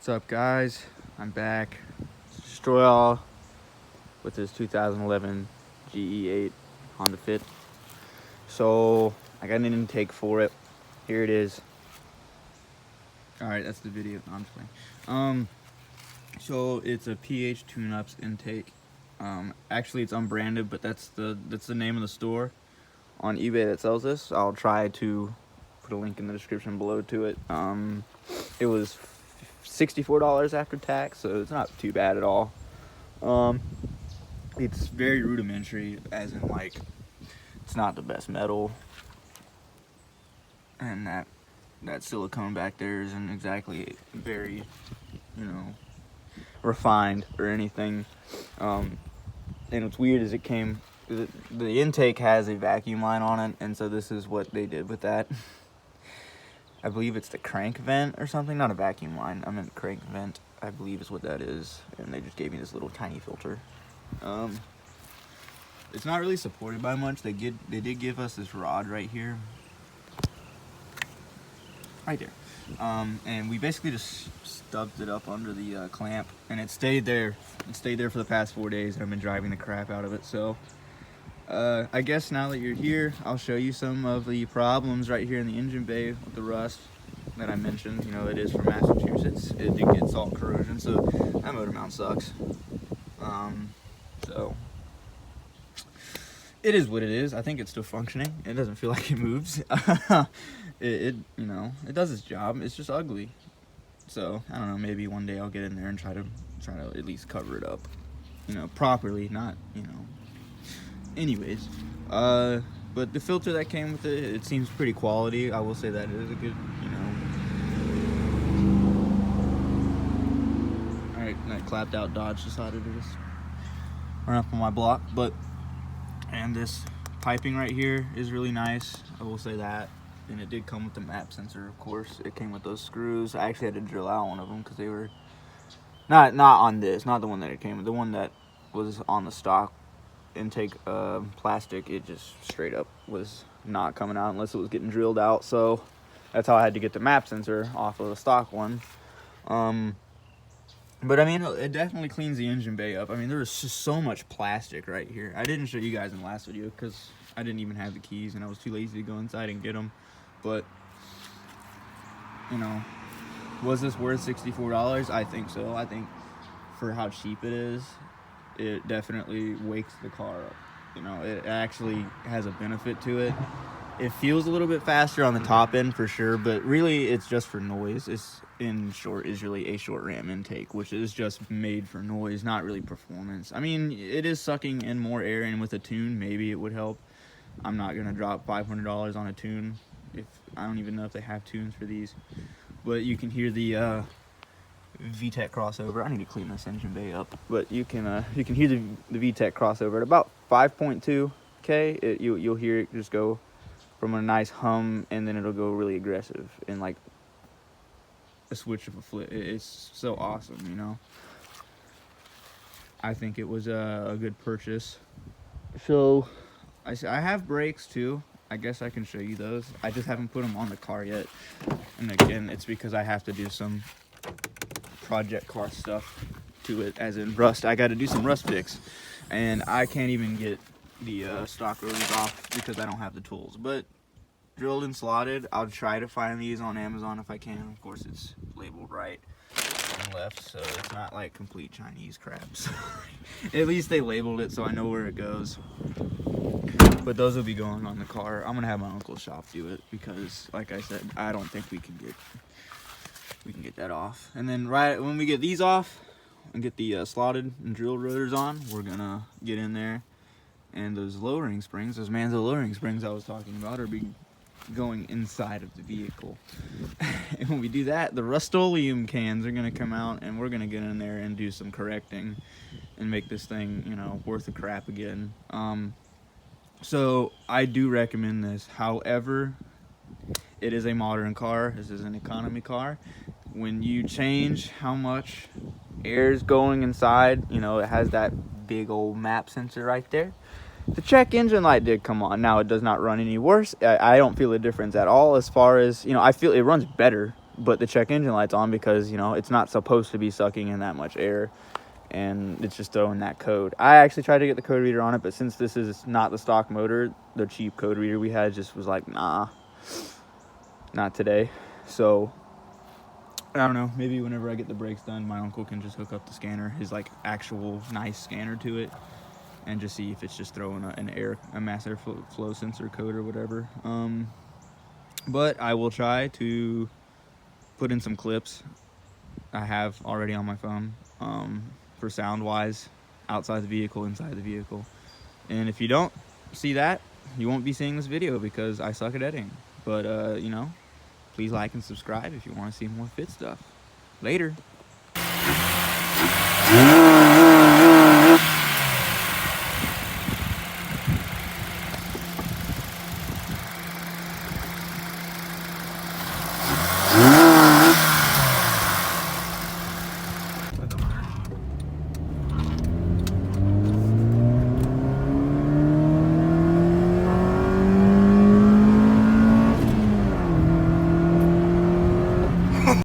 What's up, guys? I'm back. Destroy all with this 2011 GE8 Honda Fit. So I got an intake for it. Here it is. All right, that's the video. No, I'm just playing. So it's a PH tune-ups intake. Actually, it's unbranded, but that's the name of the store on eBay that sells this. I'll try to put a link in the description below to it. It was $64 after tax, so it's not too bad at all. It's very rudimentary, as in, like, it's not the best metal, and that silicone back there isn't exactly very, refined or anything. And what's weird is the intake has a vacuum line on it, and so this is what they did with that. I believe it's the crank vent or something, not a vacuum line. I meant crank vent, I believe is what that is. And they just gave me this little tiny filter. It's not really supported by much. They did give us this rod right here. Right there. And we basically just stubbed it up under the clamp, and it stayed there. It stayed there for the past 4 days, and I've been driving the crap out of it. So I guess now that you're here, I'll show you some of the problems right here in the engine bay with the rust that I mentioned. It is from Massachusetts. It did get salt corrosion, so that motor mount sucks. So it is what it is. I think it's still functioning. It doesn't feel like it moves. it does its job. It's just ugly. So I don't know. Maybe one day I'll get in there and try to at least cover it up, properly. Not, Anyways, but the filter that came with it seems pretty quality. I will say that it is a good, Alright, that clapped out Dodge decided to just run up on my block. And this piping right here is really nice. I will say that. And it did come with the map sensor, of course. It came with those screws. I actually had to drill out one of them because they were not on this, not the one that it came with, the one that was on the stock intake plastic. It just straight up was not coming out unless it was getting drilled out. So that's how I had to get the map sensor off of the stock one. But I mean, it definitely cleans the engine bay up. I mean, there was just so much plastic right here. I didn't show you guys in the last video because I didn't even have the keys and I was too lazy to go inside and get them. But was this worth $64? I think so. I think for how cheap it is, it definitely wakes the car up. It actually has a benefit to it. It feels a little bit faster on the top end for sure, but really it's just for noise. It's, in short, is really a short ram intake, which is just made for noise, not really performance. I mean, it is sucking in more air, and with a tune, maybe it would help. I'm not gonna drop $500 on a tune. I don't even know if they have tunes for these, but you can hear the VTEC crossover. I need to clean this engine bay up, but you can hear the VTEC crossover at about 5.2K. You'll hear it just go from a nice hum, and then it'll go really aggressive in like a switch of a flip. It's so awesome, I think it was a good purchase. So I have brakes too. I guess I can show you those. I just haven't put them on the car yet. And again, it's because I have to do some project car stuff to it, as in rust. I got to do some rust fix. And I can't even get the stock rotors off because I don't have the tools. But drilled and slotted, I'll try to find these on Amazon if I can. Of course, it's labeled right and left, so it's not like complete Chinese crap. So at least they labeled it so I know where it goes. But those will be going on the car. I'm gonna have my uncle's shop do it because, like I said, I don't think we can get that off. And then right when we get these off and get the slotted and drilled rotors on, we're gonna get in there, and those lowering springs, those Manzo lowering springs I was talking about, are going inside of the vehicle. And when we do that, the Rust-Oleum cans are gonna come out, and we're gonna get in there and do some correcting and make this thing, worth the crap again. So I do recommend this. However, it is a modern car. This is an economy car. When you change how much air is going inside, it has that big old map sensor right there. The check engine light did come on. Now, it does not run any worse. I don't feel a difference at all as far as, I feel it runs better but the check engine light's on because, you know, it's not supposed to be sucking in that much air, and it's just throwing that code. I actually tried to get the code reader on it, but since this is not the stock motor, the cheap code reader we had just was like, nah, not today. So I don't know, maybe whenever I get the brakes done, my uncle can just hook up the scanner, his like actual nice scanner, to it, and just see if it's just throwing a mass airflow sensor code or whatever. But I will try to put in some clips I have already on my phone, for sound wise, outside the vehicle, inside the vehicle. And if you don't see that, you won't be seeing this video because I suck at editing. But you know, please like and subscribe if you want to see more fit stuff. Later.